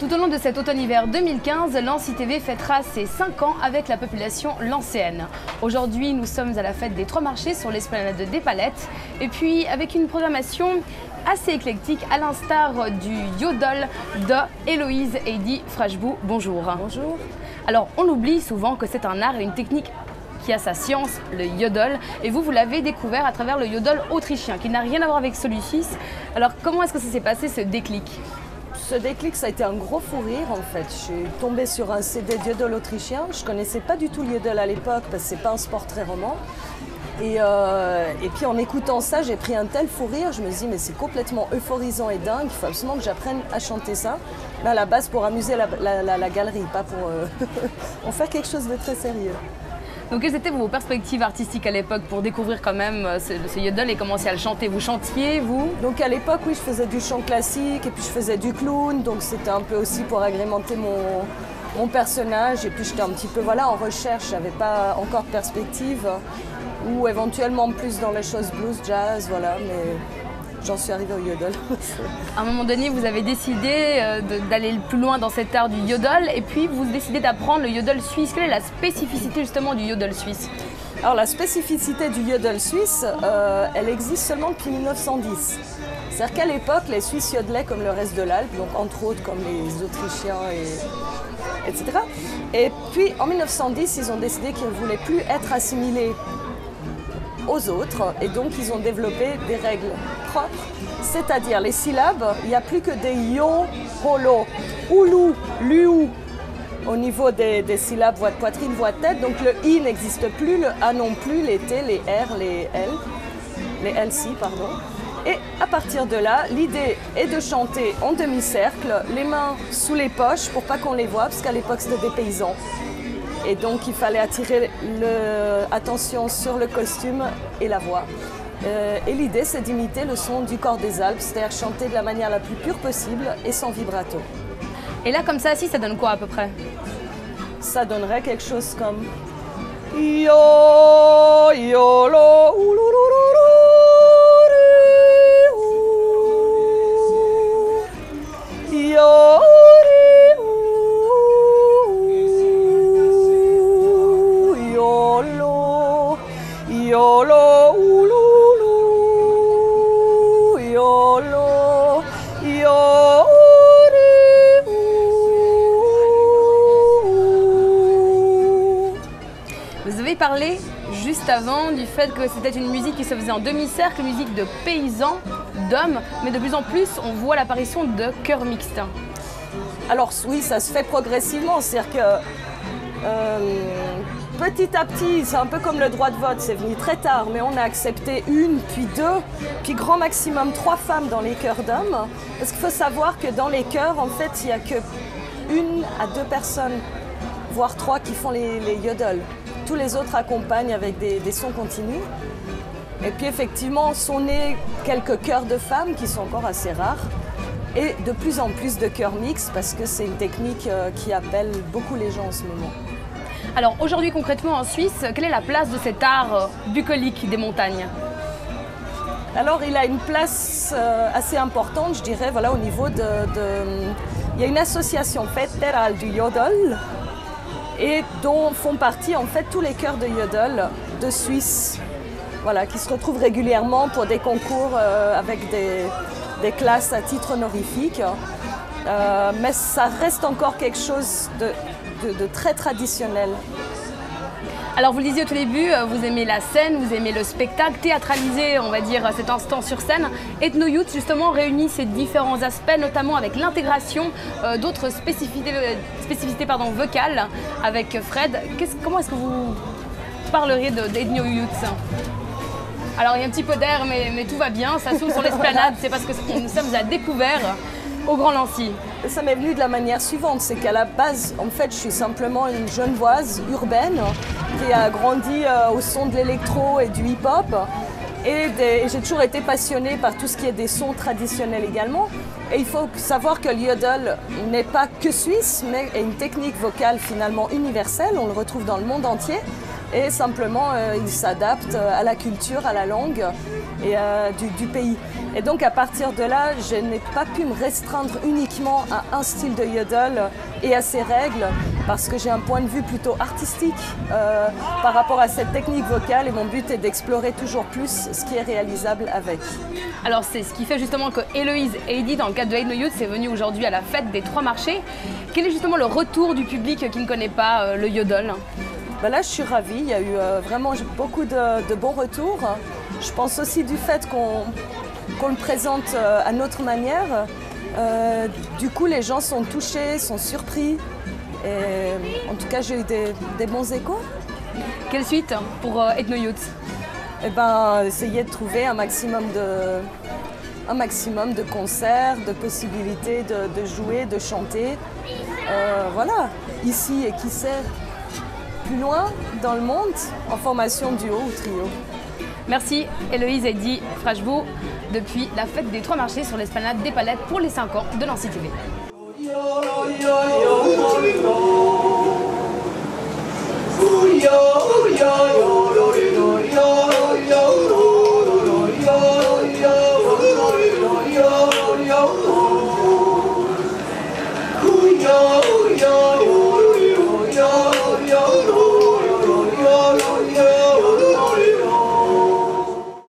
Tout au long de cet automne-hiver 2015, Lens ITV fêtera ses 5 ans avec la population lancéenne. Aujourd'hui, nous sommes à la fête des Trois Marchés sur l'esplanade des Palettes et puis avec une programmation assez éclectique à l'instar du yodel de Héloïse Heidi Frashbou. Bonjour. Bonjour. Alors, on oublie souvent que c'est un art et une technique qui a sa science, le yodel, et vous l'avez découvert à travers le yodel autrichien, qui n'a rien à voir avec celui-ci. Alors, comment est-ce que ça s'est passé, ce déclic ? Ce déclic, ça a été un gros fou rire en fait. Je suis tombée sur un CD de yodel autrichien. Je ne connaissais pas du tout le yodel à l'époque parce que ce n'est pas un sport très roman. Et puis en écoutant ça, j'ai pris un tel fou rire. Je me dis mais c'est complètement euphorisant et dingue. Il faut absolument que j'apprenne à chanter ça. Mais à la base pour amuser la galerie, pas pour faire quelque chose de très sérieux. Donc quelles étaient vos perspectives artistiques à l'époque pour découvrir quand même ce yodel et commencer à le chanter? Vous chantiez, vous? Donc à l'époque, oui, je faisais du chant classique et puis je faisais du clown. Donc c'était un peu aussi pour agrémenter mon personnage. Et puis j'étais un petit peu en recherche, je n'avais pas encore de perspective. Ou éventuellement plus dans les choses blues, jazz, voilà. Mais j'en suis arrivée au yodel. À un moment donné, vous avez décidé d'aller le plus loin dans cet art du yodel et puis vous décidez d'apprendre le yodel suisse. Quelle est la spécificité justement du yodel suisse? Alors la spécificité du yodel suisse, elle existe seulement depuis 1910. C'est-à-dire qu'à l'époque, les Suisses yodelaient comme le reste de l'Alpe, donc entre autres comme les Autrichiens, etc. Et puis en 1910, ils ont décidé qu'ils ne voulaient plus être assimilés aux autres et donc ils ont développé des règles propres, c'est-à-dire les syllabes, il n'y a plus que des yo, holo, oulou, luou au niveau des syllabes voix de poitrine, voix de tête, donc le i n'existe plus, le a non plus, les t, les r, les l si, pardon. Et à partir de là, l'idée est de chanter en demi-cercle, les mains sous les poches pour pas qu'on les voit, parce qu'à l'époque c'était des paysans. Et donc il fallait attirer l'attention sur le costume et la voix. Et l'idée c'est d'imiter le son du corps des Alpes, c'est-à-dire chanter de la manière la plus pure possible et sans vibrato. Et là comme ça, si ça donne quoi à peu près? Ça donnerait quelque chose comme yo yo lo yo. Yolo, oulou, yolo, yolo. Vous avez parlé juste avant du fait que c'était une musique qui se faisait en demi-cercle, une musique de paysans, d'hommes, mais de plus en plus on voit l'apparition de chœurs mixtes. Alors oui, ça se fait progressivement, c'est-à-dire que petit à petit, c'est un peu comme le droit de vote, c'est venu très tard, mais on a accepté une, puis deux, puis grand maximum 3 femmes dans les chœurs d'hommes. Parce qu'il faut savoir que dans les chœurs, en fait, il n'y a que 1 à 2 personnes, voire 3 qui font les yodels. Tous les autres accompagnent avec des sons continus. Et puis effectivement, sont nés quelques chœurs de femmes qui sont encore assez rares. Et de plus en plus de chœurs mixtes parce que c'est une technique qui appelle beaucoup les gens en ce moment. Alors aujourd'hui concrètement en Suisse, quelle est la place de cet art bucolique des montagnes? Alors il a une place assez importante, je dirais, au niveau Il y a une association fédérale du yodel et dont font partie en fait tous les chœurs de yodel de Suisse, qui se retrouvent régulièrement pour des concours avec des classes à titre honorifique. Mais ça reste encore quelque chose de très traditionnel. Alors vous le disiez au tout début, vous aimez la scène, vous aimez le spectacle, théâtraliser, on va dire, cet instant sur scène. Ethno Youth justement réunit ces différents aspects, notamment avec l'intégration d'autres spécificités vocales avec Fred. Comment est-ce que vous parleriez d'Ethno Youth? Alors il y a un petit peu d'air, mais tout va bien, ça s'ouvre sur l'esplanade, c'est parce que nous sommes à découvert au Grand Lancy. Ça m'est venu de la manière suivante, c'est qu'à la base, en fait, je suis simplement une genevoise urbaine qui a grandi au son de l'électro et du hip-hop. Et j'ai toujours été passionnée par tout ce qui est des sons traditionnels également. Et il faut savoir que le yodel n'est pas que suisse, mais est une technique vocale finalement universelle. On le retrouve dans le monde entier. Et simplement, il s'adapte à la culture, à la langue et du pays. Et donc à partir de là, je n'ai pas pu me restreindre uniquement à un style de yodel et à ses règles, parce que j'ai un point de vue plutôt artistique par rapport à cette technique vocale, et mon but est d'explorer toujours plus ce qui est réalisable avec. Alors c'est ce qui fait justement que Héloïse et Eddy, dans le cadre de Aide No Youth, c'est venu aujourd'hui à la fête des 3 marchés. Quel est justement le retour du public qui ne connaît pas le yodel? Ben là, je suis ravie, il y a eu vraiment beaucoup de bons retours. Je pense aussi du fait qu'on le présente à notre manière. Du coup, les gens sont touchés, sont surpris. Et, en tout cas, j'ai eu des bons échos. Quelle suite pour Aide No Youth? Eh ben, essayer de trouver un maximum de concerts, de possibilités de jouer, de chanter. Voilà, ici et qui sait, plus loin dans le monde, en formation duo ou trio. Merci Héloïse et Eddy Frashbo depuis la fête des 3 marchés sur l'esplanade des Palettes pour les 5 ans de Nancy TV. Yo, yo, yo.